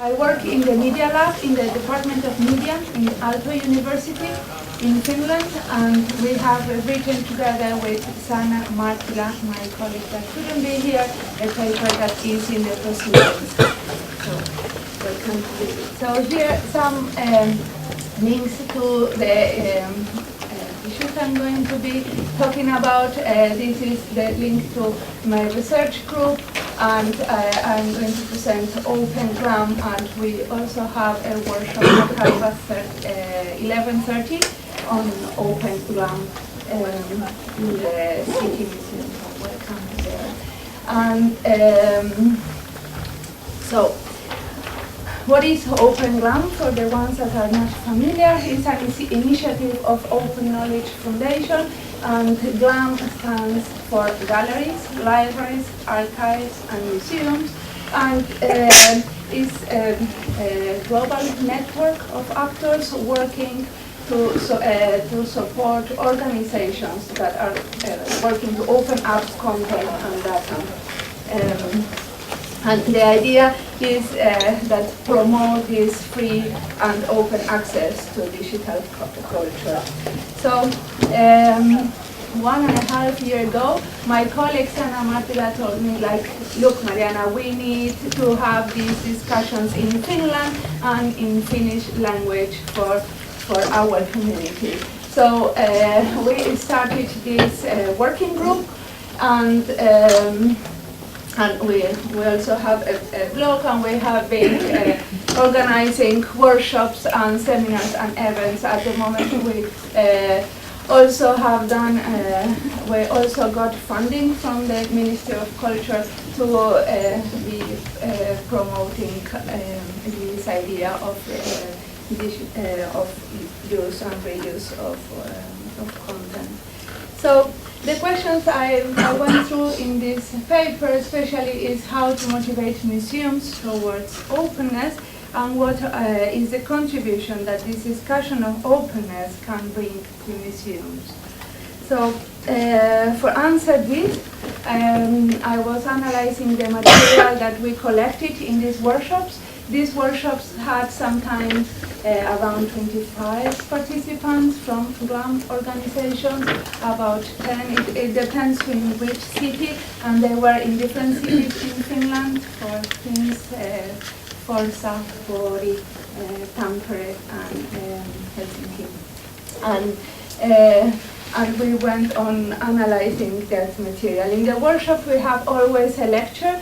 I work in the Media Lab in the Department of Media in Aalto University in Finland, and we have written together with Sanna Martila, my colleague that couldn't be here, a paper that is in the proceedings. So, welcome to visit. So here some links to the issues I'm going to be talking about. This is the link to my research group, and I'm going to present Open GLAM, and we also have a workshop at 11:30 on Open GLAM in the City Museum. Welcome there. And so, what is Open GLAM? For the ones that are not familiar, it's an initiative of Open Knowledge Foundation, and GLAM stands for galleries, libraries, archives, and museums, and is a global network of actors working to support organizations that are working to open up content and data. And the idea is that promote this free and open access to digital culture. So 1.5 years ago, my colleague Sanna Martila told me, like, look, Mariana, we need to have these discussions in Finland and in Finnish language for our community. So we started this working group, and we also have a blog, and we have been organizing workshops and seminars and events. At the moment, we also have done, we also got funding from the Ministry of Culture to be promoting this idea of use and reuse of content. So the questions I went through in this paper especially is how to motivate museums towards openness, and what is the contribution that this discussion of openness can bring to museums. So for answer this, I was analyzing the material that we collected in these workshops. These workshops had sometimes around 25 participants from GLAM organizations, about 10, it depends in which city, and they were in different cities in Finland, for Forsa, Pori, Tampere, and Helsinki. And we went on analyzing that material. In the workshop we have always a lecture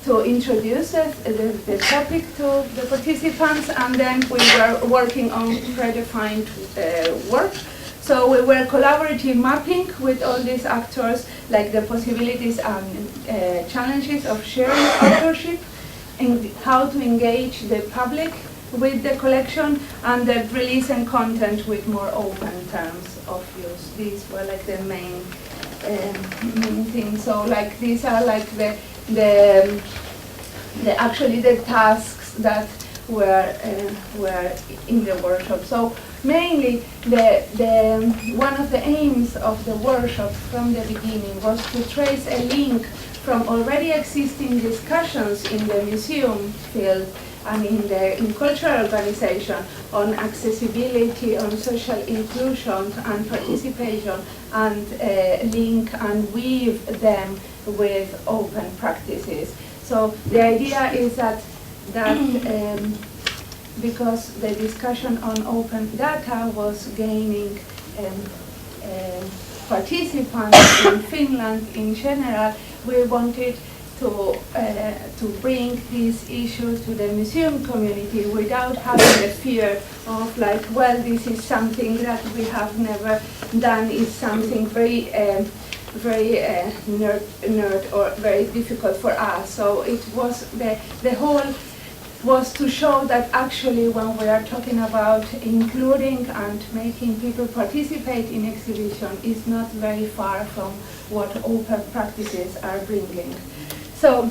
to introduce the topic to the participants, and then we were working on predefined work. So we were collaborative mapping with all these actors, like the possibilities and challenges of sharing authorship, and how to engage the public with the collection, and the release and content with more open terms of use. These were like the main things. So like these are like actually the tasks that were in the workshop. So mainly one of the aims of the workshop from the beginning was to trace a link from already existing discussions in the museum field and in cultural organization on accessibility, on social inclusion and participation, and link and weave them with open practices. So the idea is that because the discussion on open data was gaining participants in Finland in general, we wanted to bring this issue to the museum community without having the fear of like, well, this is something that we have never done, is something very nerd or very difficult for us. So it was the whole was to show that actually when we are talking about including and making people participate in exhibition is not very far from what open practices are bringing. So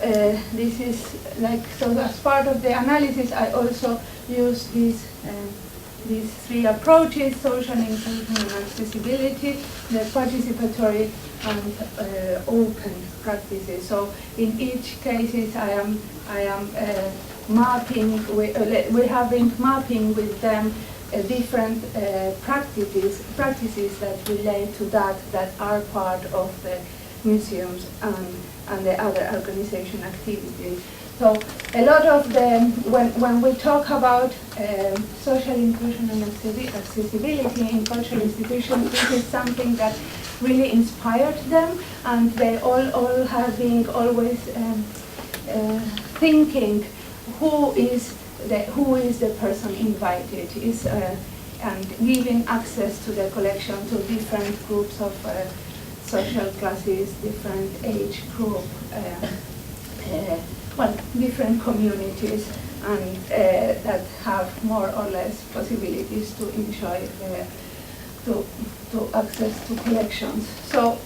this is like, so as part of the analysis I also use this these three approaches: social inclusion and accessibility, the participatory and open practices. So in each case, I am mapping. We have been mapping with them different practices that relate to that are part of the museums and the other organization activities. So a lot of them, when we talk about social inclusion and accessibility in cultural institutions, this is something that really inspired them, and they all have been always thinking who is the person invited, and giving access to the collection to different groups of social classes, different age group, different communities, and that have more or less possibilities to enjoy to access to collections. So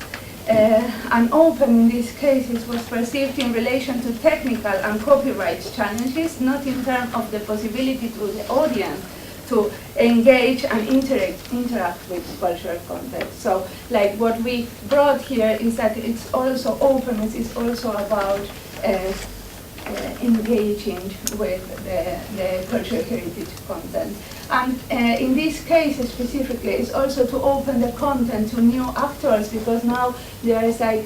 an open in these cases was perceived in relation to technical and copyright challenges, not in terms of the possibility to the audience to engage and interact with cultural content. So like what we brought here is that it's also openness is also about engaging with the cultural heritage content. And in this case specifically, it's also to open the content to new actors, because now there is like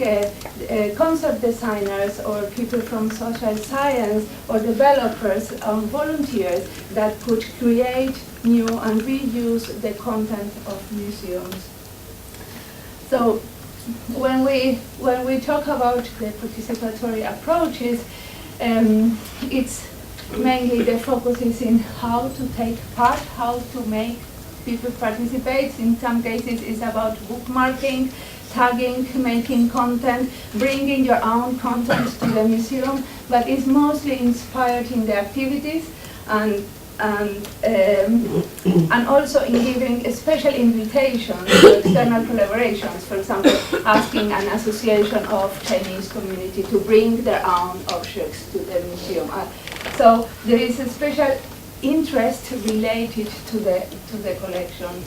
concept designers or people from social science or developers and volunteers that could create new and reuse the content of museums. So when we talk about the participatory approaches, it's mainly the focus is in how to take part, how to make people participate. In some cases it's about bookmarking, tagging, making content, bringing your own content to the museum, but it's mostly inspired in the activities and also in giving special invitations to external collaborations, for example, asking an association of Chinese community to bring their own objects to the museum. So there is a special interest related to the collection.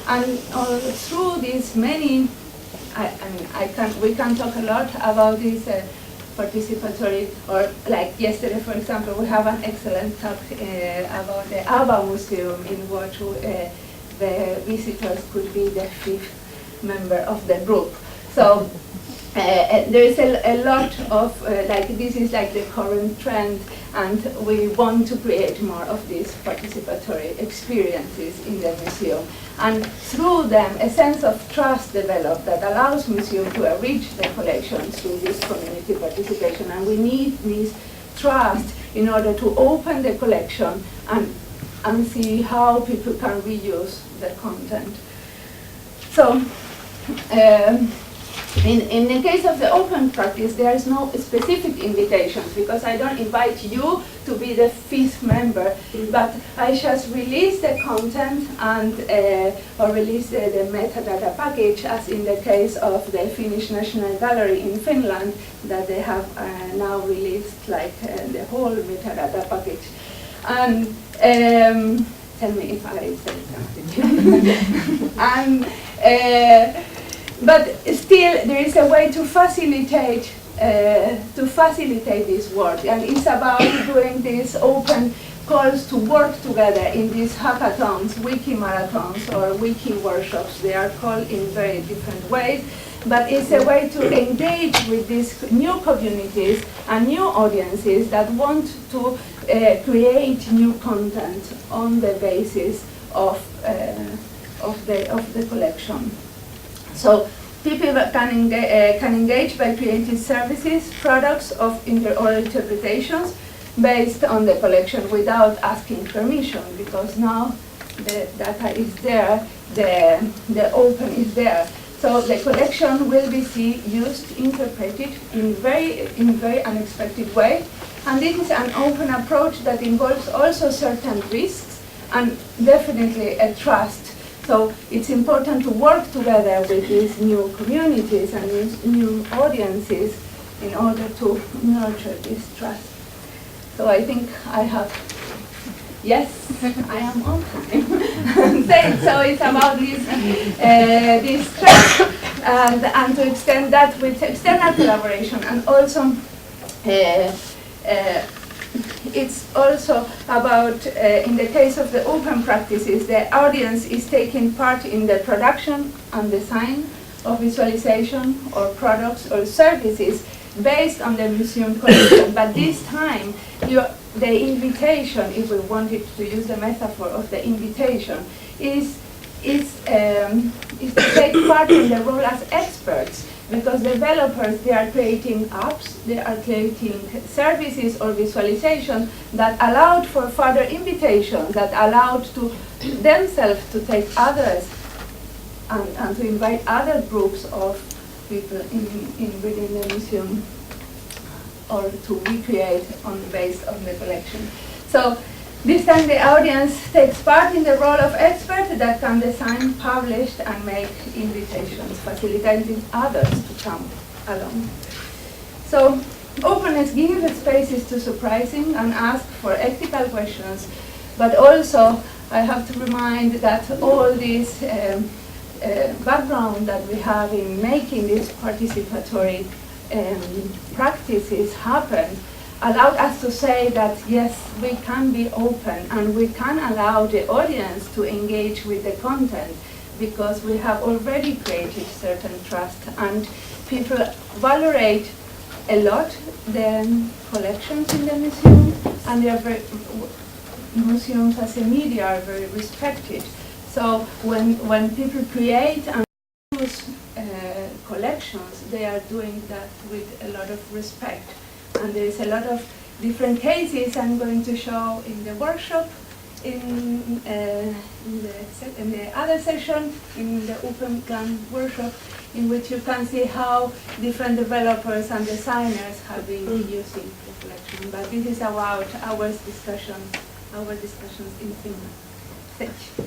And through these many, we can talk a lot about this participatory, or like yesterday, for example, we have an excellent talk about the ABBA Museum in which the visitors could be the fifth member of the group. So there is a lot of, this is like the current trend, and we want to create more of these participatory experiences in the museum. And through them, a sense of trust developed that allows museum to enrich the collection through this community participation. And we need this trust in order to open the collection and see how people can reuse the content. So, in the case of the open practice, there is no specific invitations, because I don't invite you to be the fifth member, but I just release the content and or release the metadata package, as in the case of the Finnish National Gallery in Finland, that they have now released the whole metadata package. And tell me if I say something. And but still, there is a way to facilitate this work, and it's about doing these open calls to work together in these hackathons, wiki marathons, or wiki workshops. They are called in very different ways, but it's a way to engage with these new communities and new audiences that want to create new content on the basis of the collection. So people can engage by creating services, products or interpretations based on the collection without asking permission, because now the data is there, the open is there. So the collection will be used, interpreted in very unexpected way. And this is an open approach that involves also certain risks and definitely a trust. So it's important to work together with these new communities and these new audiences in order to nurture this trust. So I think I have Yes, I am on time. So it's about this trust and to extend that with external collaboration, and also it's also about, in the case of the open practices, the audience is taking part in the production and design of visualization or products or services based on the museum collection. But this time, the invitation, if we wanted to use the metaphor of the invitation, is to take part in the role as experts, because developers, they are creating apps, they are creating services or visualizations that allowed for further invitations, that allowed to themselves to take others and to invite other groups of people within the museum, or to recreate based on the collection. So this time the audience takes part in the role of expert that can design, publish, and make invitations, facilitating others to come along. So openness gives spaces to surprising and ask for ethical questions, but also I have to remind that all this background that we have in making these participatory practices happen allowed us to say that yes, we can be open and we can allow the audience to engage with the content, because we have already created certain trust, and people valorate a lot the collections in the museum, and they are museums as a media are very respected. So when people create and use collections, they are doing that with a lot of respect. And there is a lot of different cases I'm going to show in the workshop, in the other session, in the Open Plan workshop, in which you can see how different developers and designers have been using the collection. But this is about our discussions in Finland. Thank you.